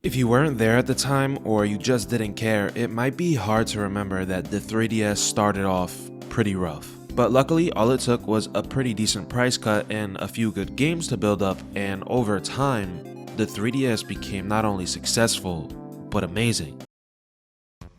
If you weren't there at the time or you just didn't care, it might be hard to remember that the 3DS started off pretty rough. But luckily, all it took was a pretty decent price cut and a few good games to build up, and over time, the 3DS became not only successful, but amazing.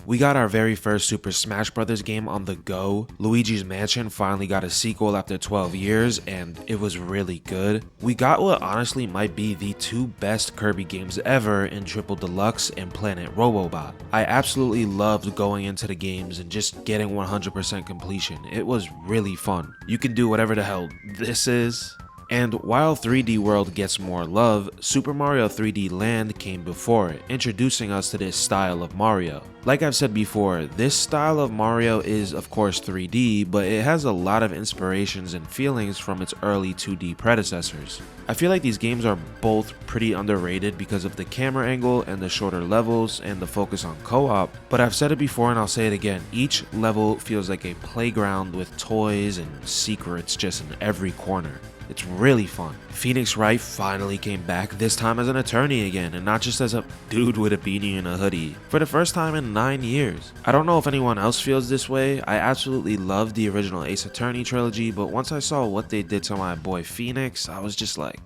We got our very first Super Smash Bros. Game on the go. Luigi's Mansion finally got a sequel after 12 years, and it was really good. We got what honestly might be the two best Kirby games ever in Triple Deluxe and Planet Robobot. I absolutely loved going into the games and just getting 100% completion. It was really fun. You can do whatever the hell this is. And while 3D World gets more love, Super Mario 3D Land came before it, introducing us to this style of Mario. Like I've said before, this style of Mario is of course 3D, but it has a lot of inspirations and feelings from its early 2D predecessors. I feel like these games are both pretty underrated because of the camera angle and the shorter levels and the focus on co-op, but I've said it before and I'll say it again, each level feels like a playground with toys and secrets just in every corner. It's really fun. Phoenix Wright finally came back, this time as an attorney again, and not just as a dude with a beanie and a hoodie, for the first time in 9 years. I don't know if anyone else feels this way. I absolutely loved the original Ace Attorney trilogy, but once I saw what they did to my boy Phoenix, I was just like,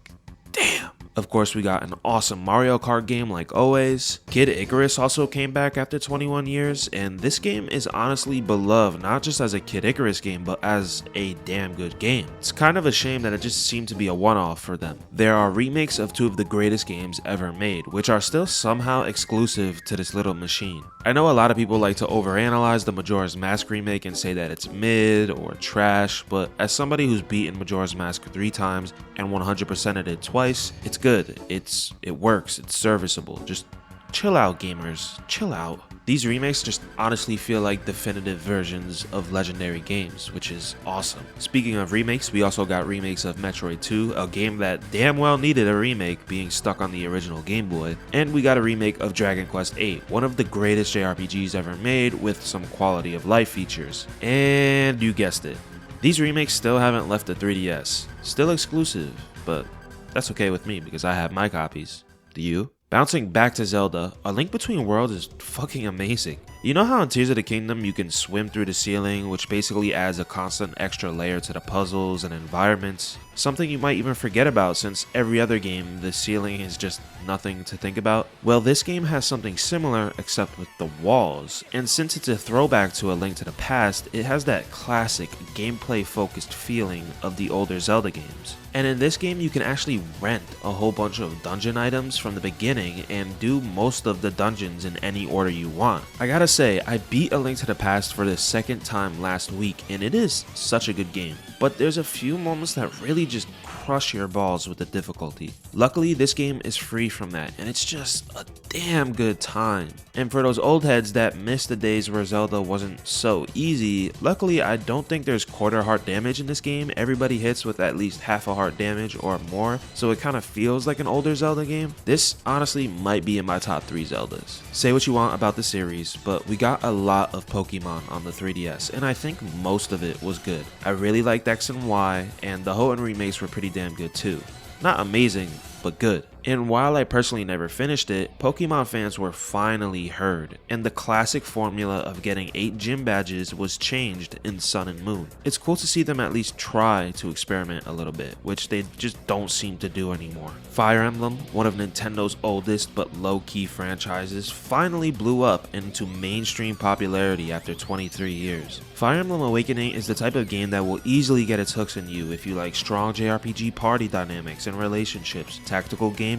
damn. Of course, we got an awesome Mario Kart game like always. Kid Icarus also came back after 21 years, and this game is honestly beloved not just as a Kid Icarus game, but as a damn good game. It's kind of a shame that it just seemed to be a one-off for them. There are remakes of two of the greatest games ever made, which are still somehow exclusive to this little machine. I know a lot of people like to overanalyze the Majora's Mask remake and say that it's mid or trash, but as somebody who's beaten Majora's Mask 3 times and 100%ed it twice, it's good. It works. It's serviceable. Just chill out, gamers. Chill out. These remakes just honestly feel like definitive versions of legendary games, which is awesome. Speaking of remakes, we also got remakes of Metroid 2, a game that damn well needed a remake, being stuck on the original Game Boy, and we got a remake of Dragon Quest VIII, one of the greatest JRPGs ever made with some quality of life features. And you guessed it, these remakes still haven't left the 3DS. Still exclusive, but that's okay with me because I have my copies. Do you? Bouncing back to Zelda, A Link Between Worlds is fucking amazing. You know how in Tears of the Kingdom you can swim through the ceiling, which basically adds a constant extra layer to the puzzles and environments? Something you might even forget about since every other game the ceiling is just nothing to think about. Well, this game has something similar except with the walls, and since it's a throwback to A Link to the Past, it has that classic gameplay focused feeling of the older Zelda games. And in this game you can actually rent a whole bunch of dungeon items from the beginning and do most of the dungeons in any order you want. I gotta say, I beat A Link to the Past for the second time last week and it is such a good game, but there's a few moments that really just crush your balls with the difficulty. Luckily, this game is free from that and it's just a damn good time. And for those old heads that miss the days where Zelda wasn't so easy, luckily I don't think there's quarter heart damage in this game. Everybody hits with at least half a heart damage or more, so it kind of feels like an older Zelda game. This honestly might be in my top 3 Zeldas. Say what you want about the series, but we got a lot of Pokemon on the 3DS and I think most of it was good. I really liked X and Y, and the Hoenn remakes were pretty damn good too. Not amazing, but good. And while I personally never finished it, Pokemon fans were finally heard, and the classic formula of getting 8 gym badges was changed in Sun and Moon. It's cool to see them at least try to experiment a little bit, which they just don't seem to do anymore. Fire Emblem, one of Nintendo's oldest but low-key franchises, finally blew up into mainstream popularity after 23 years. Fire Emblem Awakening is the type of game that will easily get its hooks in you if you like strong JRPG party dynamics and relationships, tactical gameplay,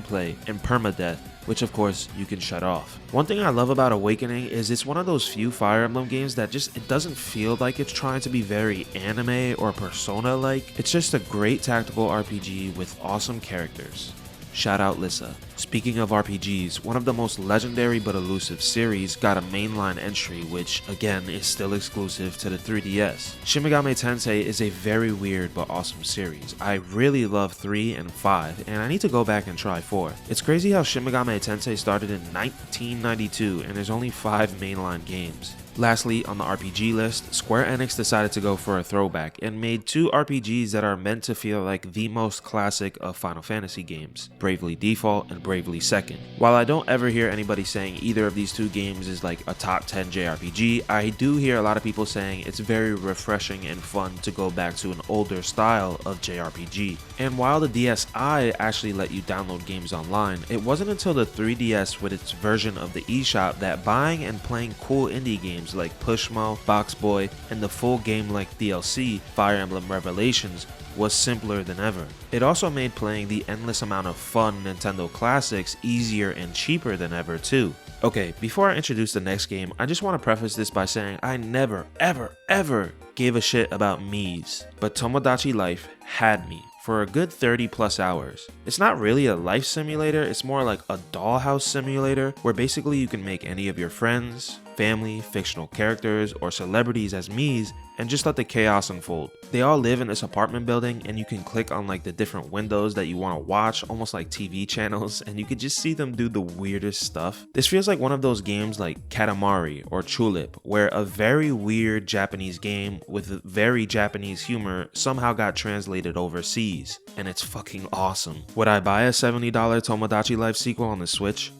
and permadeath, which of course you can shut off. One thing I love about Awakening is it's one of those few Fire Emblem games that it doesn't feel like it's trying to be very anime or Persona-like. It's just a great tactical RPG with awesome characters. Shout out Lissa. Speaking of RPGs, one of the most legendary but elusive series got a mainline entry, which again is still exclusive to the 3DS. Shin Megami Tensei is a very weird but awesome series. I really love 3 and 5, and I need to go back and try 4. It's crazy how Shin Megami Tensei started in 1992 and there's only 5 mainline games. Lastly, on the RPG list, Square Enix decided to go for a throwback and made two RPGs that are meant to feel like the most classic of Final Fantasy games, Bravely Default and Bravely Second. While I don't ever hear anybody saying either of these two games is like a top 10 JRPG, I do hear a lot of people saying it's very refreshing and fun to go back to an older style of JRPG. And while the DSi actually let you download games online, it wasn't until the 3DS with its version of the eShop that buying and playing cool indie games like Pushmo, Box Boy, and the full game-like DLC, Fire Emblem Revelations, was simpler than ever. It also made playing the endless amount of fun Nintendo classics easier and cheaper than ever too. Okay, before I introduce the next game, I just want to preface this by saying I never, ever gave a shit about Mii's, but Tomodachi Life had me for a good 30 plus hours. It's not really a life simulator, it's more like a dollhouse simulator where basically you can make any of your friends, family, fictional characters, or celebrities as Mii's and just let the chaos unfold. They all live in this apartment building and you can click on like the different windows that you want to watch, almost like TV channels, and you can just see them do the weirdest stuff. This feels like one of those games like Katamari or Tulip, where a very weird Japanese game with very Japanese humor somehow got translated overseas, and it's fucking awesome. Would I buy a $70 Tomodachi Life sequel on the Switch?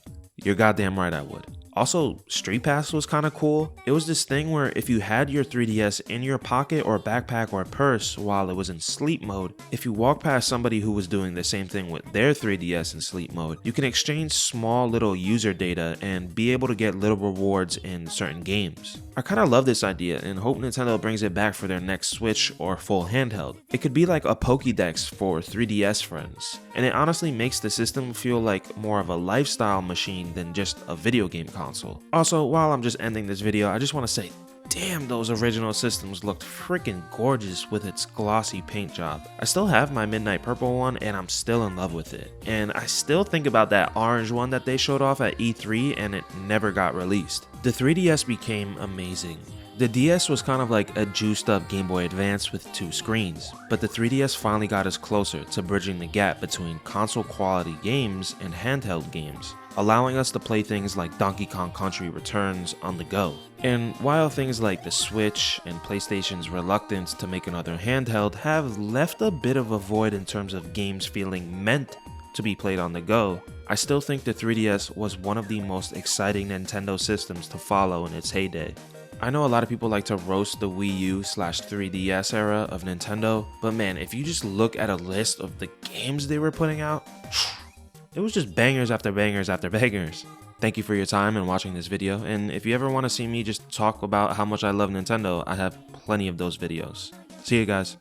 You're goddamn right I would. Also, Street Pass was kinda cool. It was this thing where if you had your 3DS in your pocket or backpack or purse while it was in sleep mode, if you walk past somebody who was doing the same thing with their 3DS in sleep mode, you can exchange small little user data and be able to get little rewards in certain games. I kinda love this idea and hope Nintendo brings it back for their next Switch or full handheld. It could be like a Pokédex for 3DS friends, and it honestly makes the system feel like more of a lifestyle machine than just a video game console. Also, while I'm just ending this video, I just want to say, damn, those original systems looked freaking gorgeous with its glossy paint job. I still have my Midnight Purple one and I'm still in love with it. And I still think about that orange one that they showed off at E3 and it never got released. The 3DS became amazing. The DS was kind of like a juiced up Game Boy Advance with two screens, but the 3DS finally got us closer to bridging the gap between console quality games and handheld games, allowing us to play things like Donkey Kong Country Returns on the go. And while things like the Switch and PlayStation's reluctance to make another handheld have left a bit of a void in terms of games feeling meant to be played on the go, I still think the 3DS was one of the most exciting Nintendo systems to follow in its heyday. I know a lot of people like to roast the Wii U/3DS era of Nintendo, but man, if you just look at a list of the games they were putting out, it was just bangers after bangers after bangers. Thank you for your time and watching this video, and if you ever want to see me just talk about how much I love Nintendo, I have plenty of those videos. See you guys.